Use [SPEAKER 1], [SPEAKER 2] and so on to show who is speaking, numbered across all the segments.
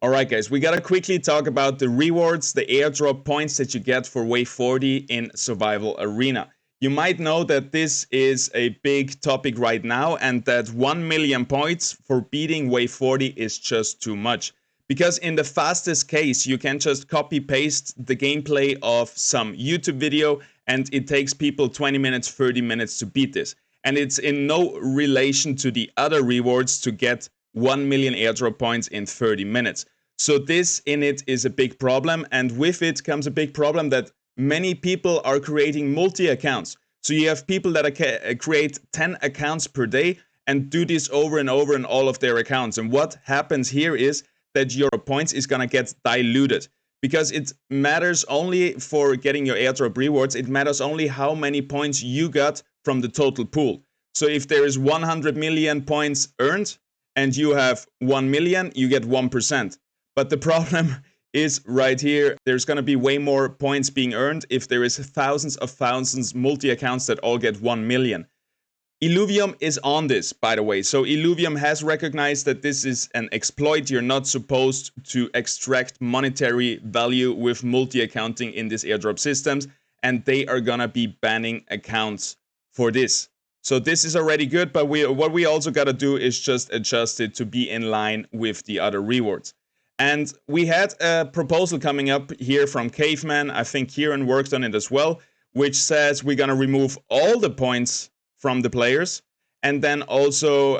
[SPEAKER 1] Alright guys, we gotta quickly talk about the rewards, the airdrop points that you get for Wave 40 in Survival Arena. You might know that this is a big topic right now and that 1 million points for beating Wave 40 is just too much. Because in the fastest case, you can just copy paste the gameplay of some YouTube video and it takes people 20 minutes, 30 minutes to beat this. And it's in no relation to the other rewards to get 1 million airdrop points in 30 minutes. So this in it is a big problem, and with it comes a big problem that many people are creating multi-accounts. So you have people that create 10 accounts per day and do this over and over in all of their accounts. And what happens here is that your points is gonna get diluted, because it matters only for getting your airdrop rewards. It matters only how many points you got from the total pool. So if there is 100 million points earned, and you have 1 million, you get 1%. But the problem is right here, there's gonna be way more points being earned if there is thousands of thousands multi-accounts that all get 1 million. Illuvium is on this, by the way. So Illuvium has recognized that this is an exploit. You're not supposed to extract monetary value with multi-accounting in these airdrop systems, and they are gonna be banning accounts for this. So this is already good, but what we also got to do is just adjust it to be in line with the other rewards. And we had a proposal coming up here from Caveman. I think Kieran worked on it as well, which says we're going to remove all the points from the players. And then also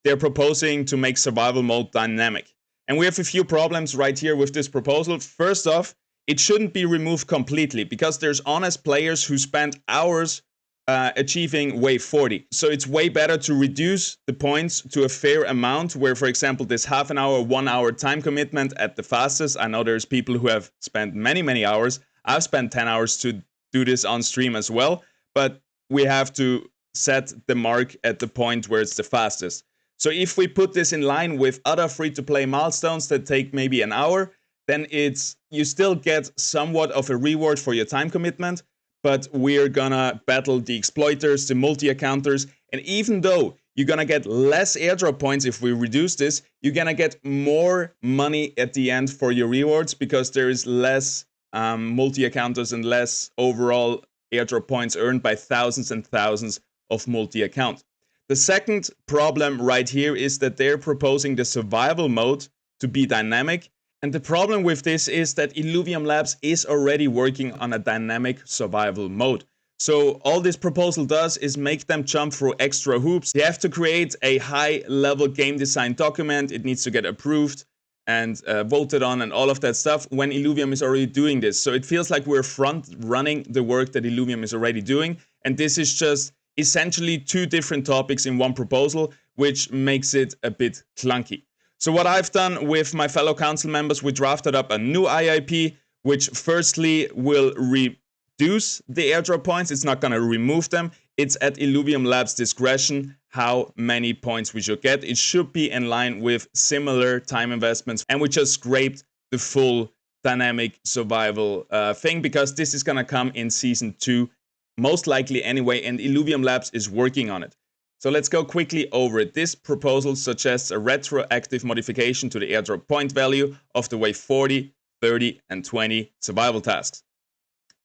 [SPEAKER 1] they're proposing to make survival mode dynamic. And we have a few problems right here with this proposal. First off, it shouldn't be removed completely, because there's honest players who spend hours achieving Wave 40. So it's way better to reduce the points to a fair amount, where, for example, this half an hour, 1 hour time commitment at the fastest. I know there's people who have spent many hours. I've spent 10 hours to do this on stream as well, but we have to set the mark at the point where it's the fastest. So if we put this in line with other free-to-play milestones that take maybe an hour, then you still get somewhat of a reward for your time commitment, but we're gonna battle the exploiters, the multi-accounters, and even though you're gonna get less airdrop points if we reduce this, you're gonna get more money at the end for your rewards, because there is less multi-accounters and less overall airdrop points earned by thousands and thousands of multi-account. The second problem right here is that they're proposing the survival mode to be dynamic. And the problem with this is that Illuvium Labs is already working on a dynamic survival mode. So all this proposal does is make them jump through extra hoops. They have to create a high-level game design document. It needs to get approved and voted on and all of that stuff when Illuvium is already doing this. So it feels like we're front-running the work that Illuvium is already doing. And this is just essentially two different topics in one proposal, which makes it a bit clunky. So what I've done with my fellow council members, we drafted up a new IIP, which firstly will reduce the airdrop points. It's not going to remove them. It's at Illuvium Labs' discretion how many points we should get. It should be in line with similar time investments. And we just scraped the full dynamic survival thing, because this is going to come in Season 2, most likely anyway, and Illuvium Labs is working on it. So let's go quickly over it. This proposal suggests a retroactive modification to the airdrop point value of the Wave 40, 30, and 20 survival tasks.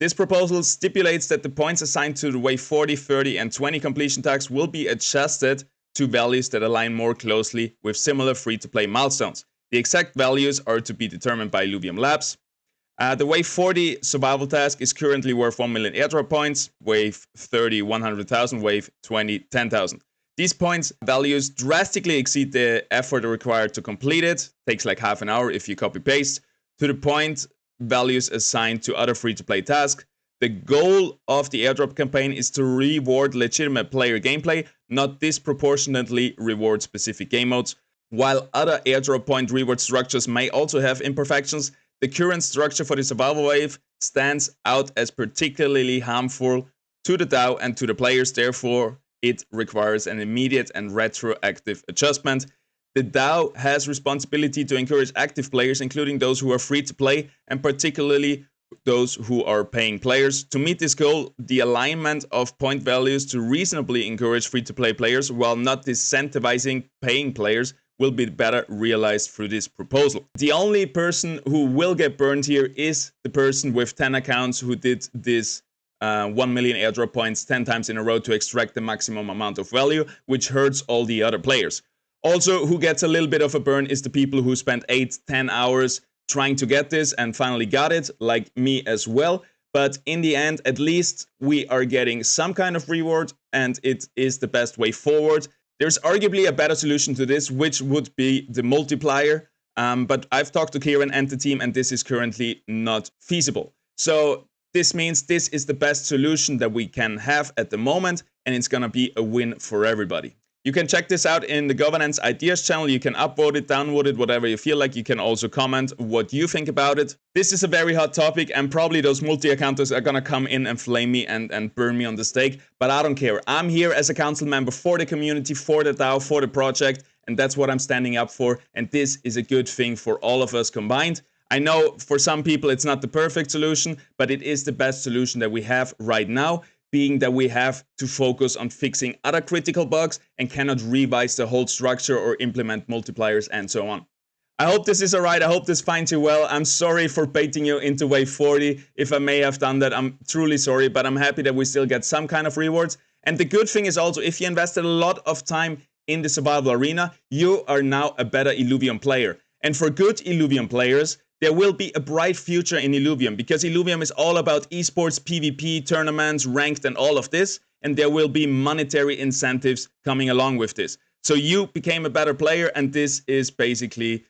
[SPEAKER 1] This proposal stipulates that the points assigned to the Wave 40, 30, and 20 completion tasks will be adjusted to values that align more closely with similar free-to-play milestones. The exact values are to be determined by Illuvium Labs. The Wave 40 survival task is currently worth 1 million airdrop points, Wave 30 100,000, Wave 20 10,000. These points values drastically exceed the effort required to complete it. Takes like half an hour if you copy paste. To the point values assigned to other free-to-play tasks. The goal of the airdrop campaign is to reward legitimate player gameplay, not disproportionately reward specific game modes. While other airdrop point reward structures may also have imperfections, the current structure for the survival wave stands out as particularly harmful to the DAO and to the players. Therefore, it requires an immediate and retroactive adjustment. The DAO has responsibility to encourage active players, including those who are free to play, and particularly those who are paying players. To meet this goal, the alignment of point values to reasonably encourage free-to-play players while not disincentivizing paying players will be better realized through this proposal. The only person who will get burned here is the person with 10 accounts who did this 1 million airdrop points 10 times in a row to extract the maximum amount of value, which hurts all the other players. Also, who gets a little bit of a burn is the people who spent 8-10 hours trying to get this and finally got it, like me as well. But in the end, at least we are getting some kind of reward, and it is the best way forward. There's arguably a better solution to this, which would be the multiplier. But I've talked to Kieran and the team, and this is currently not feasible. So this means this is the best solution that we can have at the moment, and it's gonna be a win for everybody. You can check this out in the Governance Ideas channel. You can upvote it, downvote it, whatever you feel like. You can also comment what you think about it. This is a very hot topic, and probably those multi-accounters are gonna come in and flame me and burn me on the stake, but I don't care. I'm here as a council member for the community, for the DAO, for the project, and that's what I'm standing up for, and this is a good thing for all of us combined. I know for some people it's not the perfect solution, but it is the best solution that we have right now, being that we have to focus on fixing other critical bugs and cannot revise the whole structure or implement multipliers and so on. I hope this is alright. I hope this finds you well. I'm sorry for baiting you into wave 40. If I may have done that, I'm truly sorry, but I'm happy that we still get some kind of rewards. And the good thing is also, if you invested a lot of time in the survival arena, you are now a better Illuvium player. And for good Illuvium players, there will be a bright future in Illuvium, because Illuvium is all about esports, PvP, tournaments, ranked, and all of this, and there will be monetary incentives coming along with this. So you became a better player, and this is basically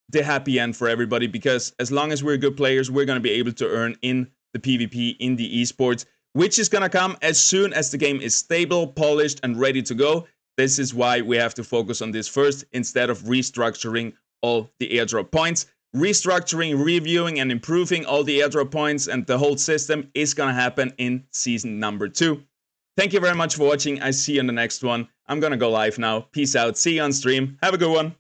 [SPEAKER 1] the happy end for everybody, because as long as we're good players, we're going to be able to earn in the PvP, in the esports, which is going to come as soon as the game is stable, polished, and ready to go. This is why we have to focus on this first, instead of restructuring all the airdrop points. Restructuring, reviewing, and improving all the airdrop points and the whole system is gonna happen in season number 2. Thank you very much for watching. I see you on the next one. I'm gonna go live now. Peace out. See you on stream. Have a good one.